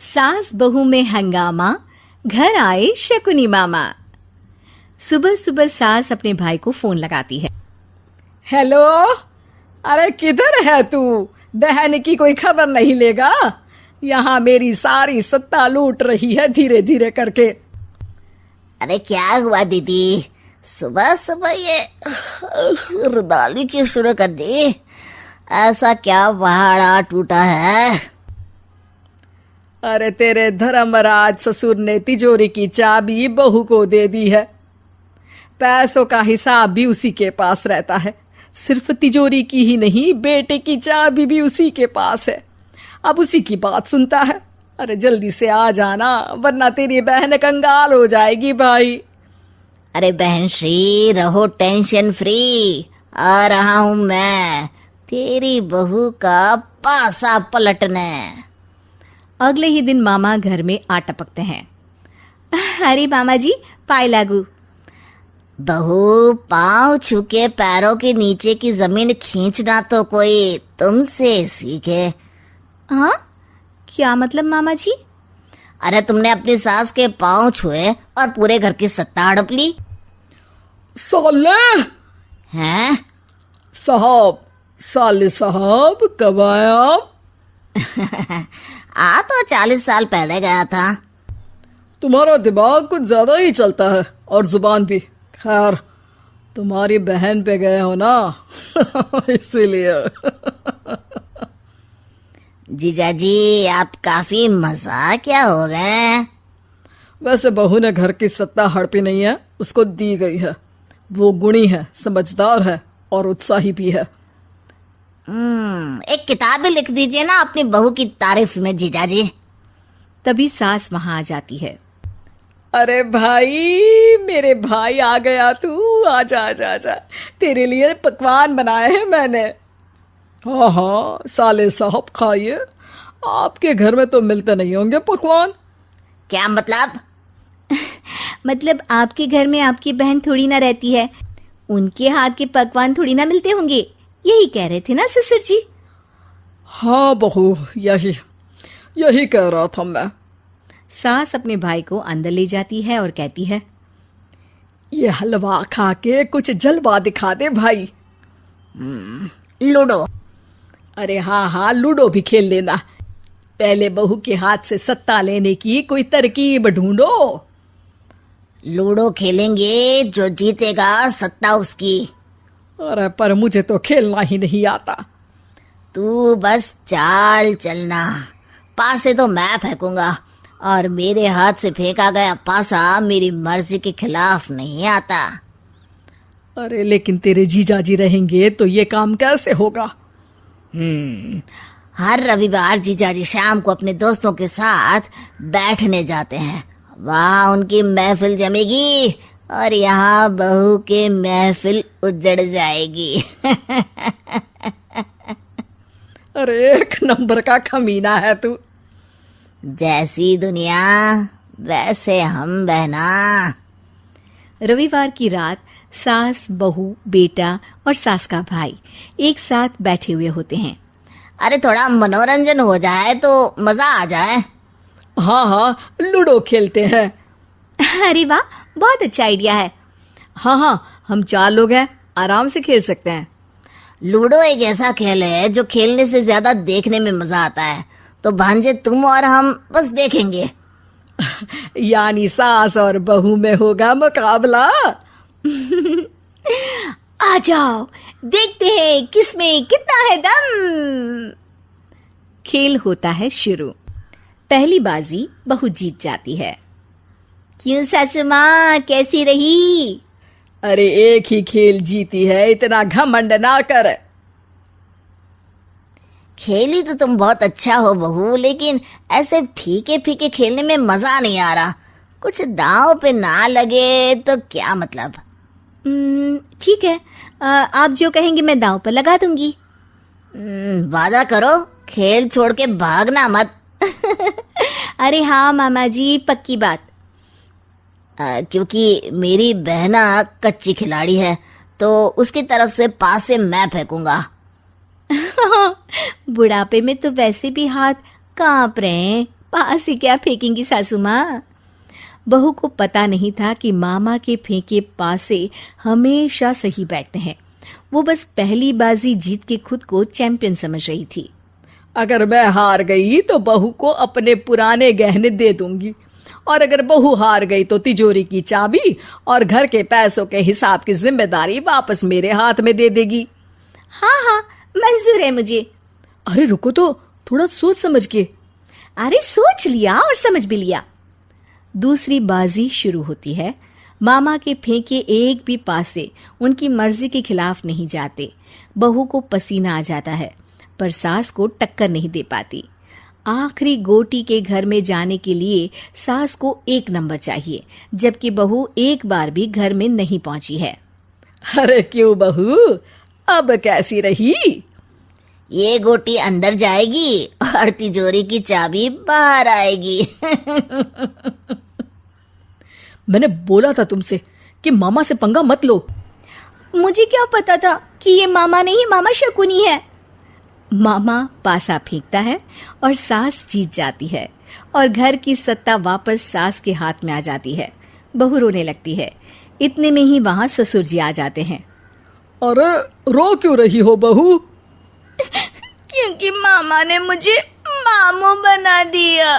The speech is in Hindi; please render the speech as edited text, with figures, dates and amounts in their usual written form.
सास बहू में हंगामा, घर आए शकुनी मामा। सुबह सुबह सास अपने भाई को फोन लगाती है। हेलो, अरे किधर है तू? बहन की कोई खबर नहीं लेगा? यहाँ मेरी सारी सत्ता लूट रही है धीरे धीरे करके। अरे क्या हुआ दीदी, सुबह सुबह ये रुदाली क्यों शुरू कर दी? ऐसा क्या पहाड़ा टूटा है? अरे तेरे धर्मराज ससुर ने तिजोरी की चाबी बहू को दे दी है। पैसों का हिसाब भी उसी के पास रहता है। सिर्फ तिजोरी की ही नहीं, बेटे की चाबी भी उसी के पास है। अब उसी की बात सुनता है। अरे जल्दी से आ जाना, वरना तेरी बहन कंगाल हो जाएगी भाई। अरे बहन श्री, रहो टेंशन फ्री। आ रहा हूं मैं, तेरी बहू का पासा पलटने। अगले ही दिन मामा घर में आ टपकते हैं। अरे मामा जी, पाए लागू। बहू, पाँव छूके पैरों के नीचे की जमीन खींचना तो कोई तुमसे सीखे। हाँ, क्या मतलब मामा जी? अरे तुमने अपनी सास के पाँव छुए और पूरे घर की सत्ता हड़प ली। साले हैं? साले साहब कब आए आप? आ तो 40 साल पहले गया था। तुम्हारा दिमाग कुछ ज्यादा ही चलता है और जुबान भी। खैर, तुम्हारी बहन पे गए हो ना इसीलिए। जीजाजी, आप काफी मजाकिया हो गए। वैसे बहू ने घर की सत्ता हड़पी नहीं है, उसको दी गई है। वो गुणी है, समझदार है और उत्साही भी है। एक किताब भी लिख दीजिए ना अपनी बहू की तारीफ में जीजाजी। तभी सास वहां आ जाती है। अरे भाई, मेरे भाई आ गया तू। आजा आजा आजा, तेरे लिए पकवान बनाए हैं मैंने। हाँ हाँ साले साहब, खाइए। आपके घर में तो मिलते नहीं होंगे पकवान। क्या मतलब? मतलब आपके घर में आपकी बहन थोड़ी ना रहती है, उनके हाथ के पकवान थोड़ी ना मिलते होंगे, यही कह रहे थे ना ससुर जी? हाँ बहू, यही कह रहा था मैं। सास अपने भाई को अंदर ले जाती है और कहती है, ये हलवा खा के कुछ जलवा दिखा दे भाई। लूडो। अरे हाँ हाँ, लूडो भी खेल लेना। पहले बहू के हाथ से सत्ता लेने की कोई तरकीब ढूंढो। लूडो खेलेंगे, जो जीतेगा सत्ता उसकी। अरे पर मुझे तो खेलना ही नहीं आता। तू बस चाल चलना, पासे तो मैं फेंकूंगा और मेरे हाथ से फेंका गया पासा मेरी मर्जी के खिलाफ नहीं आता। अरे लेकिन तेरे जीजाजी रहेंगे तो ये काम कैसे होगा? हर रविवार जीजाजी शाम को अपने दोस्तों के साथ बैठने जाते हैं। वहाँ उनकी महफिल जमेगी और यहाँ बहू के महफिल उजड़ जाएगी। अरे एक नंबर का खमीना है तू। जैसी दुनिया वैसे हम बहना। रविवार की रात सास, बहू, बेटा और सास का भाई एक साथ बैठे हुए होते हैं। अरे थोड़ा मनोरंजन हो जाए तो मजा आ जाए। हाँ हाँ, लूडो खेलते हैं। अरे वाह, बहुत अच्छा आइडिया है। हाँ हाँ, हम 4 लोग हैं, आराम से खेल सकते हैं। लूडो एक ऐसा खेल है जो खेलने से ज्यादा देखने में मजा आता है। तो भांजे तुम और हम बस देखेंगे। यानी सास और बहू में होगा मुकाबला। आ जाओ, देखते हैं किसमें कितना है दम। खेल होता है शुरू। पहली बाजी बहू जीत जाती है। क्यों सासू माँ, कैसी रही? अरे एक ही खेल जीती है, इतना घमंड ना कर। खेली तो तुम बहुत अच्छा हो बहू, लेकिन ऐसे फीके फीके खेलने में मजा नहीं आ रहा। कुछ दांव पे ना लगे तो क्या मतलब? ठीक है, आप जो कहेंगे मैं दांव पर लगा दूंगी। वादा करो, खेल छोड़ के भागना मत। अरे हाँ मामा जी, पक्की बात। क्योंकि मेरी बहना कच्ची खिलाड़ी है, तो उसकी तरफ से पास से मैं फेंकूंगा। बुढ़ापे में तो वैसे भी हाथ कांप रहे हैं, पास ही क्या फेंकेंगी सासू माँ। बहू को पता नहीं था कि मामा के फेंके पासे हमेशा सही बैठते हैं। वो बस पहली बाजी जीत के खुद को चैंपियन समझ रही थी। अगर मैं हार गई तो बहू को अपने पुराने गहने दे दूंगी, और अगर बहू हार गई तो तिजोरी की चाबी और घर के पैसों के हिसाब की जिम्मेदारी वापस मेरे हाथ में दे देगी। हाँ हाँ, मंजूर है मुझे। अरे रुको तो, थोड़ा सोच समझ के। अरे सोच लिया और समझ भी लिया। दूसरी बाजी शुरू होती है। मामा के फेंके एक भी पासे उनकी मर्जी के खिलाफ नहीं जाते। बहू को पसीना आ जाता है, पर सास को टक्कर नहीं दे पाती। आखिरी गोटी के घर में जाने के लिए सास को 1 नंबर चाहिए, जबकि बहू एक बार भी घर में नहीं पहुंची है। अरे क्यों बहू, अब कैसी रही? ये गोटी अंदर जाएगी और तिजोरी की चाबी बाहर आएगी। मैंने बोला था तुमसे कि मामा से पंगा मत लो। मुझे क्या पता था कि ये मामा नहीं, मामा शकुनी है। मामा पासा फेंकता है और सास जीत जाती है और घर की सत्ता वापस सास के हाथ में आ जाती है। बहू रोने लगती है। इतने में ही वहां ससुर जी आ जाते हैं। अरे रो क्यों रही हो बहू? क्योंकि मामा ने मुझे मामू बना दिया।